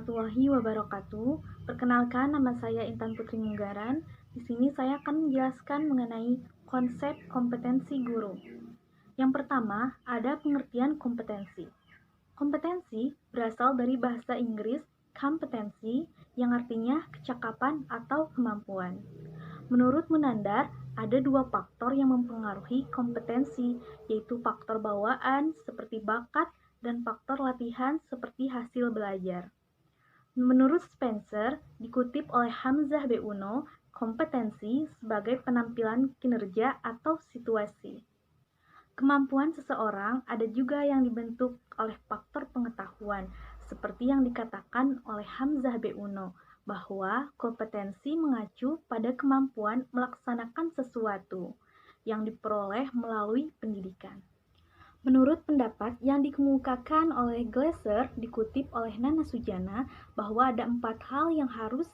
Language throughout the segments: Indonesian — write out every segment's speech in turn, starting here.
warahmatullahi wabarakatuh. Perkenalkan, nama saya Intan Putri Munggaran. Di sini saya akan menjelaskan mengenai konsep kompetensi guru. Yang pertama, ada pengertian kompetensi. Kompetensi berasal dari bahasa Inggris competency yang artinya kecakapan atau kemampuan. Menurut Munandar, ada dua faktor yang mempengaruhi kompetensi, yaitu faktor bawaan seperti bakat dan faktor latihan seperti hasil belajar. Menurut Spencer, dikutip oleh Hamzah B. Uno, kompetensi sebagai penampilan kinerja atau situasi. Kemampuan seseorang ada juga yang dibentuk oleh faktor pengetahuan, seperti yang dikatakan oleh Hamzah B. Uno, bahwa kompetensi mengacu pada kemampuan melaksanakan sesuatu yang diperoleh melalui pendidikan. Menurut pendapat yang dikemukakan oleh Glasser, dikutip oleh Nana Sujana, bahwa ada 4 hal yang harus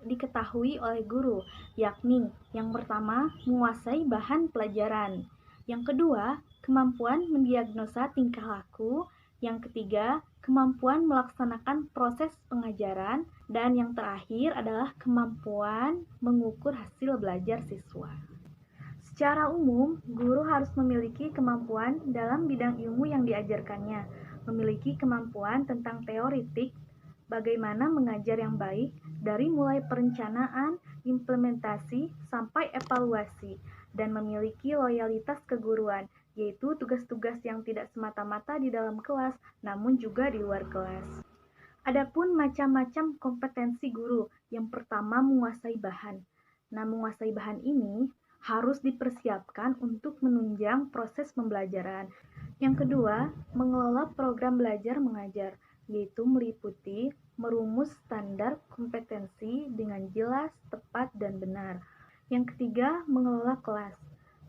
diketahui oleh guru, yakni yang pertama, menguasai bahan pelajaran. Yang kedua, kemampuan mendiagnosa tingkah laku. Yang ketiga, kemampuan melaksanakan proses pengajaran. Dan yang terakhir adalah kemampuan mengukur hasil belajar siswa. Secara umum, guru harus memiliki kemampuan dalam bidang ilmu yang diajarkannya, memiliki kemampuan tentang teoritik, bagaimana mengajar yang baik, dari mulai perencanaan, implementasi, sampai evaluasi, dan memiliki loyalitas keguruan, yaitu tugas-tugas yang tidak semata-mata di dalam kelas, namun juga di luar kelas. Adapun macam-macam kompetensi guru, yang pertama menguasai bahan. Nah, menguasai bahan ini harus dipersiapkan untuk menunjang proses pembelajaran. Yang kedua, mengelola program belajar mengajar, yaitu meliputi merumus standar kompetensi dengan jelas, tepat, dan benar. Yang ketiga, mengelola kelas.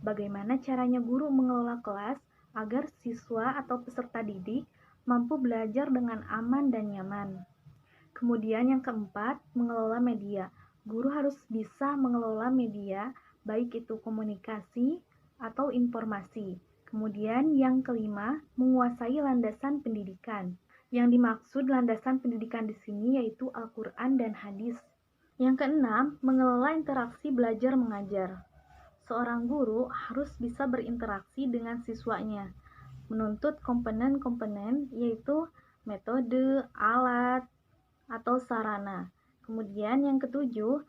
Bagaimana caranya guru mengelola kelas agar siswa atau peserta didik mampu belajar dengan aman dan nyaman. Kemudian yang keempat, mengelola media. Guru harus bisa mengelola media, baik itu komunikasi atau informasi. Kemudian yang kelima, menguasai landasan pendidikan. Yang dimaksud landasan pendidikan di sini yaitu Al-Quran dan hadis. Yang keenam, mengelola interaksi belajar mengajar. Seorang guru harus bisa berinteraksi dengan siswanya, menuntut komponen-komponen yaitu metode, alat, atau sarana. Kemudian yang ketujuh,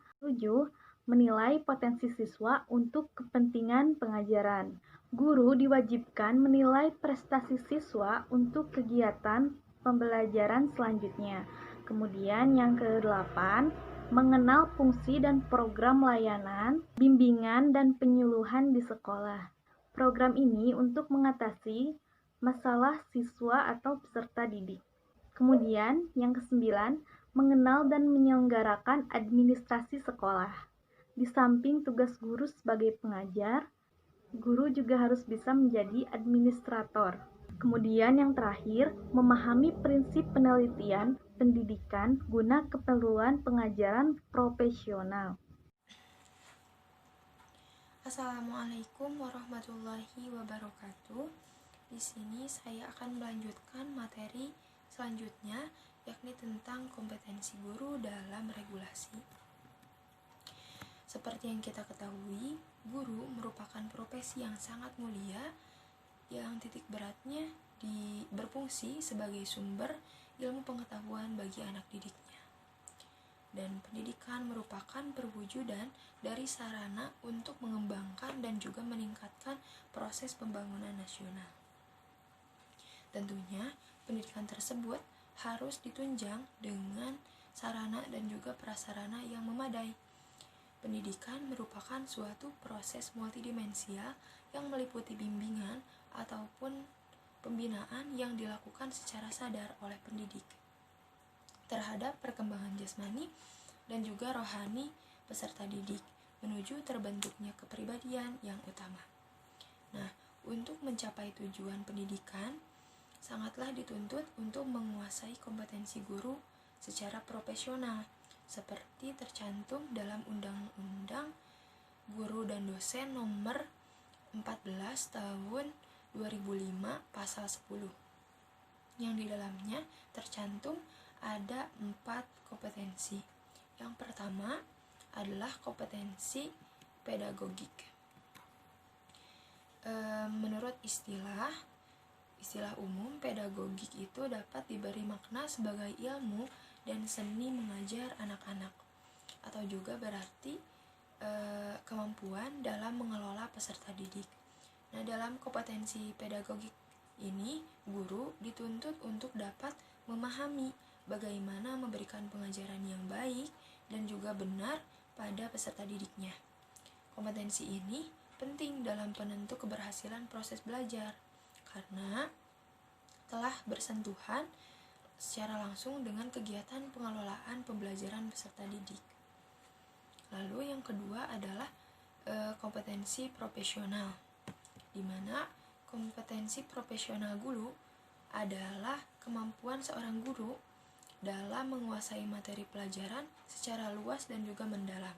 menilai potensi siswa untuk kepentingan pengajaran. Guru diwajibkan menilai prestasi siswa untuk kegiatan pembelajaran selanjutnya. Kemudian yang kedelapan, mengenal fungsi dan program layanan, bimbingan, dan penyuluhan di sekolah. Program ini untuk mengatasi masalah siswa atau peserta didik. Kemudian, yang kesembilan, mengenal dan menyelenggarakan administrasi sekolah. Di samping tugas guru sebagai pengajar, guru juga harus bisa menjadi administrator. Kemudian yang terakhir, memahami prinsip penelitian pendidikan guna keperluan pengajaran profesional. Assalamualaikum warahmatullahi wabarakatuh. Di sini saya akan melanjutkan materi selanjutnya, yakni tentang kompetensi guru dalam regulasi. Seperti yang kita ketahui, guru merupakan profesi yang sangat mulia yang titik beratnya berfungsi sebagai sumber ilmu pengetahuan bagi anak didiknya. Dan pendidikan merupakan perwujudan dari sarana untuk mengembangkan dan juga meningkatkan proses pembangunan nasional. Tentunya, pendidikan tersebut harus ditunjang dengan sarana dan juga prasarana yang memadai. Pendidikan merupakan suatu proses multidimensial yang meliputi bimbingan ataupun pembinaan yang dilakukan secara sadar oleh pendidik terhadap perkembangan jasmani dan juga rohani peserta didik menuju terbentuknya kepribadian yang utama. Nah, untuk mencapai tujuan pendidikan, sangatlah dituntut untuk menguasai kompetensi guru secara profesional, seperti tercantum dalam Undang-Undang Guru dan Dosen Nomor 14 Tahun 2005 Pasal 10, yang di dalamnya tercantum ada 4 kompetensi. Yang pertama adalah kompetensi pedagogik. Menurut istilah umum, pedagogik itu dapat diberi makna sebagai ilmu dan seni mengajar anak-anak, atau juga berarti kemampuan dalam mengelola peserta didik. Nah, dalam kompetensi pedagogik ini, guru dituntut untuk dapat memahami bagaimana memberikan pengajaran yang baik dan juga benar pada peserta didiknya. Kompetensi ini penting dalam penentu keberhasilan proses belajar karena telah bersentuhan secara langsung dengan kegiatan pengelolaan pembelajaran peserta didik. Lalu yang kedua adalah kompetensi profesional, di mana kompetensi profesional guru adalah kemampuan seorang guru dalam menguasai materi pelajaran secara luas dan juga mendalam,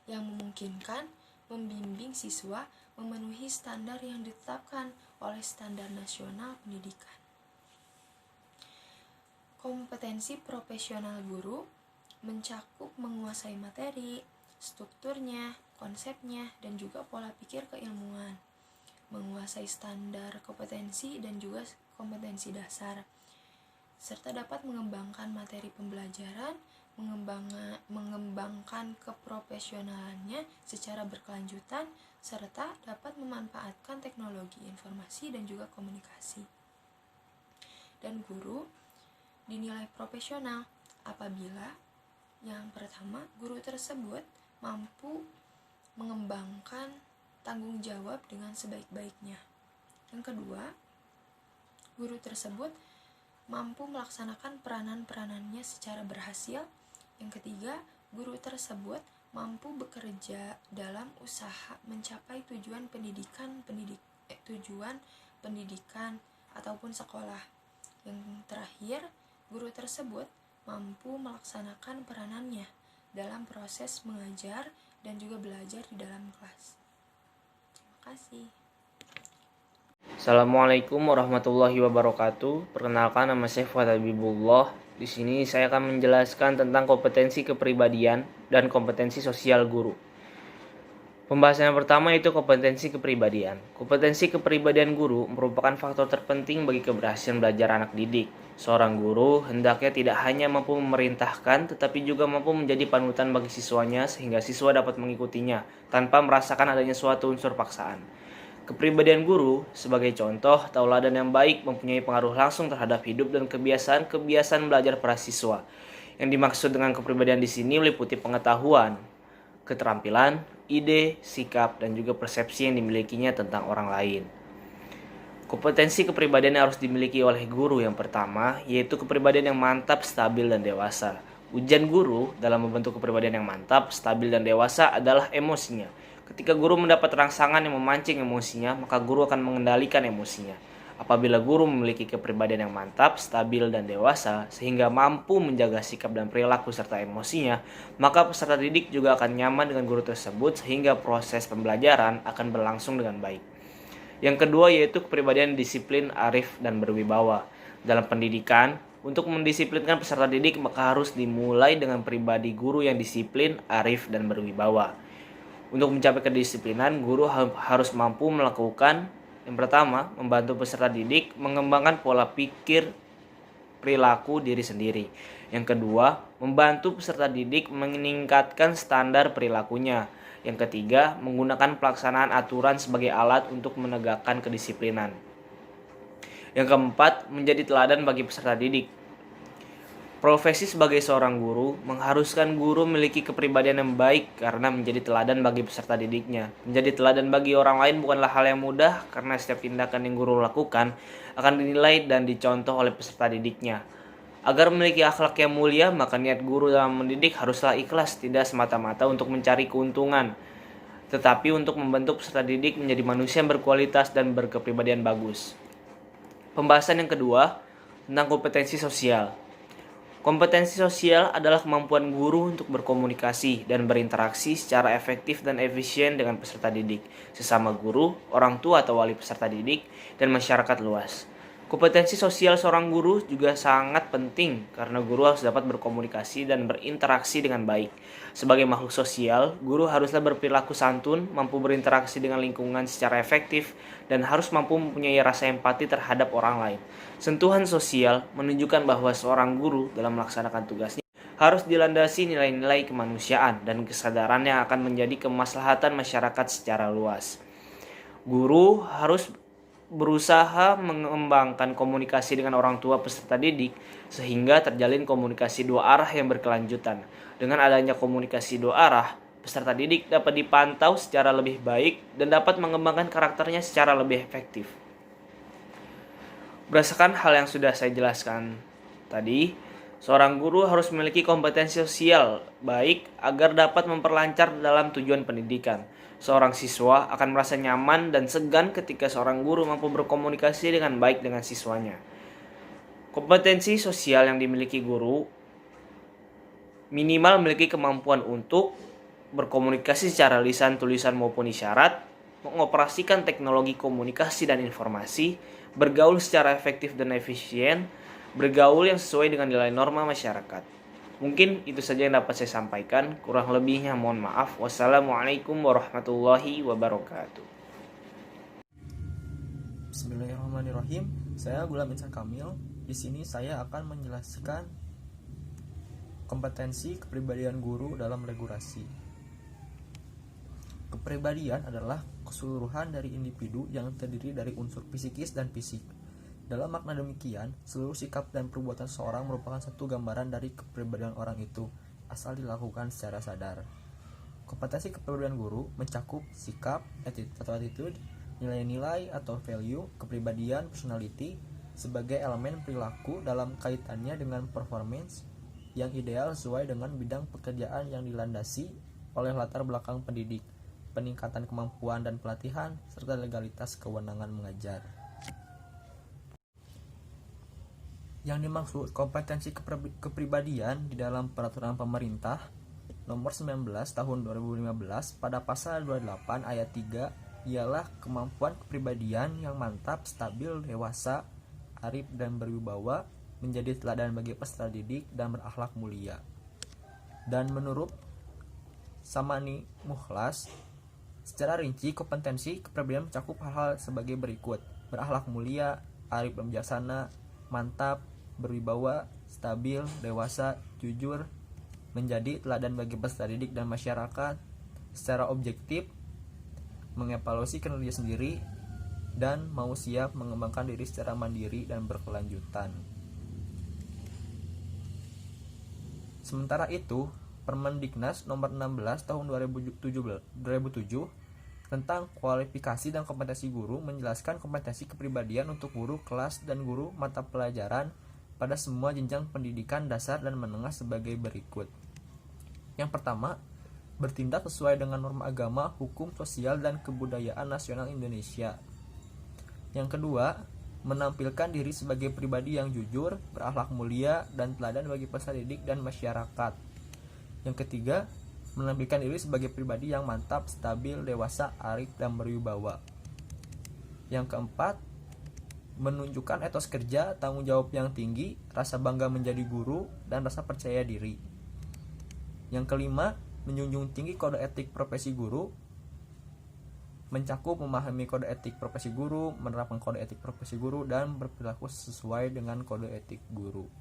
yang memungkinkan membimbing siswa memenuhi standar yang ditetapkan oleh Standar Nasional Pendidikan. Kompetensi profesional guru mencakup menguasai materi, strukturnya, konsepnya, dan juga pola pikir keilmuan, menguasai standar kompetensi dan juga kompetensi dasar, serta dapat mengembangkan materi pembelajaran, mengembangkan keprofesionalannya secara berkelanjutan, serta dapat memanfaatkan teknologi informasi dan juga komunikasi. Dan guru dinilai profesional apabila yang pertama, guru tersebut mampu mengembangkan tanggung jawab dengan sebaik-baiknya. Yang kedua, guru tersebut mampu melaksanakan peranan-peranannya secara berhasil. Yang ketiga, guru tersebut mampu bekerja dalam usaha mencapai tujuan pendidikan ataupun sekolah. Yang terakhir, guru tersebut mampu melaksanakan peranannya dalam proses mengajar dan juga belajar di dalam kelas. Terima kasih. Assalamualaikum warahmatullahi wabarakatuh. Perkenalkan, nama saya Fuad Habibullah. Di sini saya akan menjelaskan tentang kompetensi kepribadian dan kompetensi sosial guru. Pembahasan yang pertama yaitu kompetensi kepribadian. Kompetensi kepribadian guru merupakan faktor terpenting bagi keberhasilan belajar anak didik. Seorang guru hendaknya tidak hanya mampu memerintahkan, tetapi juga mampu menjadi panutan bagi siswanya sehingga siswa dapat mengikutinya tanpa merasakan adanya suatu unsur paksaan. Kepribadian guru, sebagai contoh, tauladan yang baik mempunyai pengaruh langsung terhadap hidup dan kebiasaan belajar para siswa. Yang dimaksud dengan kepribadian di sini meliputi pengetahuan, keterampilan, ide, sikap, dan juga persepsi yang dimilikinya tentang orang lain. Kompetensi kepribadian yang harus dimiliki oleh guru yang pertama, yaitu kepribadian yang mantap, stabil, dan dewasa. Ujian guru dalam membentuk kepribadian yang mantap, stabil, dan dewasa adalah emosinya. Ketika guru mendapat rangsangan yang memancing emosinya, maka guru akan mengendalikan emosinya. Apabila guru memiliki kepribadian yang mantap, stabil, dan dewasa, sehingga mampu menjaga sikap dan perilaku serta emosinya, maka peserta didik juga akan nyaman dengan guru tersebut sehingga proses pembelajaran akan berlangsung dengan baik. Yang kedua yaitu kepribadian disiplin, arif, dan berwibawa. Dalam pendidikan, untuk mendisiplinkan peserta didik maka harus dimulai dengan pribadi guru yang disiplin, arif, dan berwibawa. Untuk mencapai kedisiplinan, guru harus mampu melakukan yang pertama, membantu peserta didik mengembangkan pola pikir perilaku diri sendiri. Yang kedua, membantu peserta didik meningkatkan standar perilakunya. Yang ketiga, menggunakan pelaksanaan aturan sebagai alat untuk menegakkan kedisiplinan. Yang keempat, menjadi teladan bagi peserta didik. Profesi sebagai seorang guru mengharuskan guru memiliki kepribadian yang baik karena menjadi teladan bagi peserta didiknya. Menjadi teladan bagi orang lain bukanlah hal yang mudah karena setiap tindakan yang guru lakukan akan dinilai dan dicontoh oleh peserta didiknya. Agar memiliki akhlak yang mulia, maka niat guru dalam mendidik haruslah ikhlas, tidak semata-mata untuk mencari keuntungan, tetapi untuk membentuk peserta didik menjadi manusia yang berkualitas dan berkepribadian bagus. Pembahasan yang kedua tentang kompetensi sosial. Kompetensi sosial adalah kemampuan guru untuk berkomunikasi dan berinteraksi secara efektif dan efisien dengan peserta didik, sesama guru, orang tua atau wali peserta didik, dan masyarakat luas. Kompetensi sosial seorang guru juga sangat penting karena guru harus dapat berkomunikasi dan berinteraksi dengan baik. Sebagai makhluk sosial, guru haruslah berperilaku santun, mampu berinteraksi dengan lingkungan secara efektif, dan harus mampu mempunyai rasa empati terhadap orang lain. Sentuhan sosial menunjukkan bahwa seorang guru dalam melaksanakan tugasnya harus dilandasi nilai-nilai kemanusiaan dan kesadaran yang akan menjadi kemaslahatan masyarakat secara luas. Guru harus berusaha mengembangkan komunikasi dengan orang tua peserta didik sehingga terjalin komunikasi dua arah yang berkelanjutan. Dengan adanya komunikasi dua arah, peserta didik dapat dipantau secara lebih baik dan dapat mengembangkan karakternya secara lebih efektif. Berdasarkan hal yang sudah saya jelaskan tadi, seorang guru harus memiliki kompetensi sosial baik agar dapat memperlancar dalam tujuan pendidikan. Seorang siswa akan merasa nyaman dan segan ketika seorang guru mampu berkomunikasi dengan baik dengan siswanya. Kompetensi sosial yang dimiliki guru minimal memiliki kemampuan untuk berkomunikasi secara lisan, tulisan maupun isyarat, mengoperasikan teknologi komunikasi dan informasi, bergaul secara efektif dan efisien, bergaul yang sesuai dengan nilai norma masyarakat. Mungkin itu saja yang dapat saya sampaikan. Kurang lebihnya mohon maaf. Wassalamualaikum warahmatullahi wabarakatuh. Bismillahirrahmanirrahim. Saya Gulam Insan Kamil. Di sini saya akan menjelaskan kompetensi kepribadian guru dalam regulasi. Kepribadian adalah keseluruhan dari individu yang terdiri dari unsur psikis dan fisik. Dalam makna demikian, seluruh sikap dan perbuatan seseorang merupakan satu gambaran dari kepribadian orang itu, asal dilakukan secara sadar. Kompetensi kepribadian guru mencakup sikap, attitude, nilai-nilai atau value, kepribadian, personality, sebagai elemen perilaku dalam kaitannya dengan performance yang ideal sesuai dengan bidang pekerjaan yang dilandasi oleh latar belakang pendidik, peningkatan kemampuan dan pelatihan, serta legalitas kewenangan mengajar. Yang dimaksud kompetensi kepribadian di dalam peraturan pemerintah nomor 19 tahun 2015 pada pasal 28 ayat 3 ialah kemampuan kepribadian yang mantap, stabil, dewasa, arif dan berwibawa, menjadi teladan bagi peserta didik dan berakhlak mulia. Dan menurut Samani Mukhlas, secara rinci kompetensi kepribadian mencakup hal-hal sebagai berikut: berakhlak mulia, arif dan bijaksana, mantap, berwibawa, stabil, dewasa, jujur, menjadi teladan bagi peserta didik dan masyarakat, secara objektif, mengevaluasi kinerja sendiri, dan mau siap mengembangkan diri secara mandiri dan berkelanjutan. Sementara itu, Permendiknas nomor 16 tahun 2007 tentang kualifikasi dan kompetensi guru menjelaskan kompetensi kepribadian untuk guru kelas dan guru mata pelajaran pada semua jenjang pendidikan dasar dan menengah sebagai berikut. Yang pertama, bertindak sesuai dengan norma agama, hukum, sosial, dan kebudayaan nasional Indonesia. Yang kedua, menampilkan diri sebagai pribadi yang jujur, berakhlak mulia, dan teladan bagi peserta didik dan masyarakat. Yang ketiga, menampilkan diri sebagai pribadi yang mantap, stabil, dewasa, arif, dan berwibawa. Yang keempat, menunjukkan etos kerja, tanggung jawab yang tinggi, rasa bangga menjadi guru, dan rasa percaya diri. Yang kelima, menjunjung tinggi kode etik profesi guru, mencakup memahami kode etik profesi guru, menerapkan kode etik profesi guru, dan berperilaku sesuai dengan kode etik guru.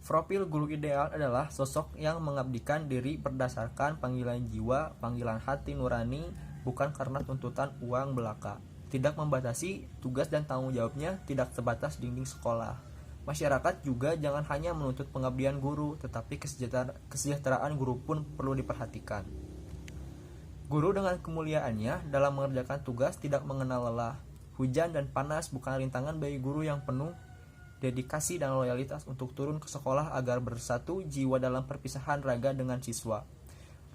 Profil guru ideal adalah sosok yang mengabdikan diri berdasarkan panggilan jiwa, panggilan hati nurani, bukan karena tuntutan uang belaka. Tidak membatasi tugas dan tanggung jawabnya, tidak sebatas dinding sekolah. Masyarakat juga jangan hanya menuntut pengabdian guru, tetapi kesejahteraan guru pun perlu diperhatikan. Guru dengan kemuliaannya dalam mengerjakan tugas tidak mengenal lelah. Hujan dan panas bukan rintangan bagi guru yang penuh dedikasi dan loyalitas untuk turun ke sekolah agar bersatu jiwa dalam perpisahan raga dengan siswa.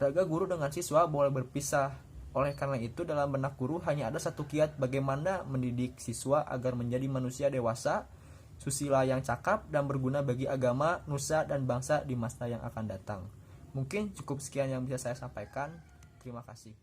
Raga guru dengan siswa boleh berpisah. Oleh karena itu, dalam benak guru hanya ada satu kiat bagaimana mendidik siswa agar menjadi manusia dewasa, susila yang cakap dan berguna bagi agama, nusa, dan bangsa di masa yang akan datang. Mungkin cukup sekian yang bisa saya sampaikan. Terima kasih.